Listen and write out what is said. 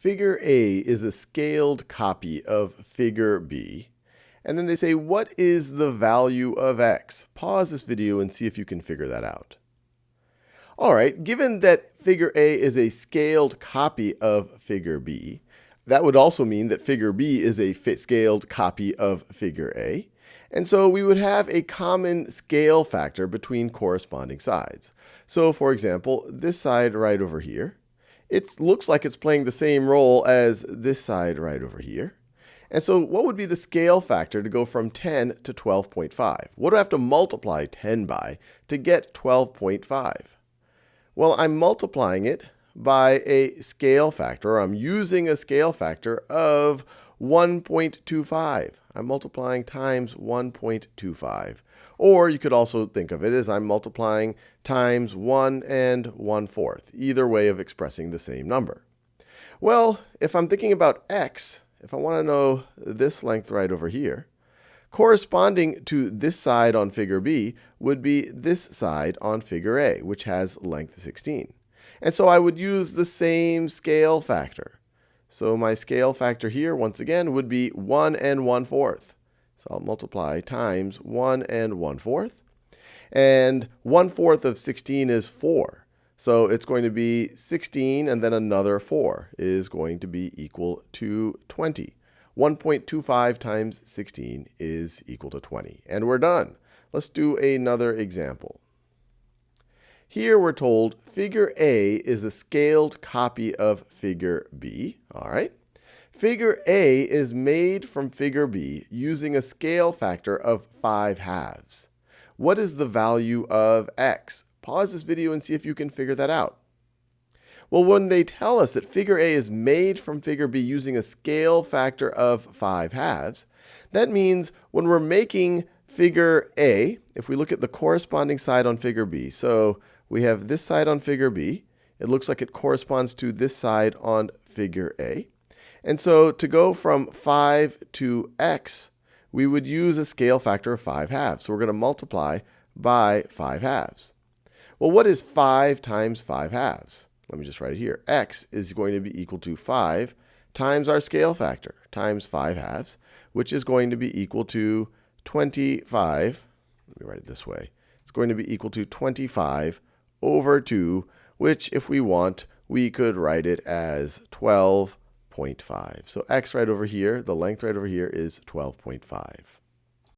Figure A is a scaled copy of figure B. And then they say, what is the value of x? Pause this video and see if you can figure that out. All right, given that figure A is a scaled copy of figure B, that would also mean that figure B is a scaled copy of figure A. And so we would have a common scale factor between corresponding sides. So for example, this side right over here, it looks like it's playing the same role as this side right over here. And so what would be the scale factor to go from 10 to 12.5? What do I have to multiply 10 by to get 12.5? Well, I'm multiplying it by a scale factor, or I'm using a scale factor of 1.25. I'm multiplying times 1.25. Or you could also think of it as I'm multiplying times 1 and 1/4. Either way of expressing the same number. Well, if I'm thinking about x, if I want to know this length right over here, corresponding to this side on figure B would be this side on figure A, which has length 16. And so I would use the same scale factor. So my scale factor here, once again, would be 1 and 1/4. So I'll multiply times 1 and 1/4. And 1/4 of 16 is 4. So it's going to be 16, and then another 4 is going to be equal to 20. 1.25 times 16 is equal to 20. And we're done. Let's do another example. Here we're told figure A is a scaled copy of figure B. All right. Figure A is made from figure B using a scale factor of 5/2. What is the value of x? Pause this video and see if you can figure that out. Well, when they tell us that figure A is made from figure B using a scale factor of 5/2, that means when we're making figure A, if we look at the corresponding side on figure B, so we have this side on figure B, it looks like it corresponds to this side on figure A. And so to go from 5 to x, we would use a scale factor of 5/2. So we're going to multiply by 5/2. Well, what is 5 times 5/2? Let me just write it here. X is going to be equal to 5 times our scale factor, times 5/2, which is going to be equal to 25. Let me write it this way. It's going to be equal to 25 over 2, which, if we want, we could write it as 12.5. So x right over here, the length right over here, is 12.5.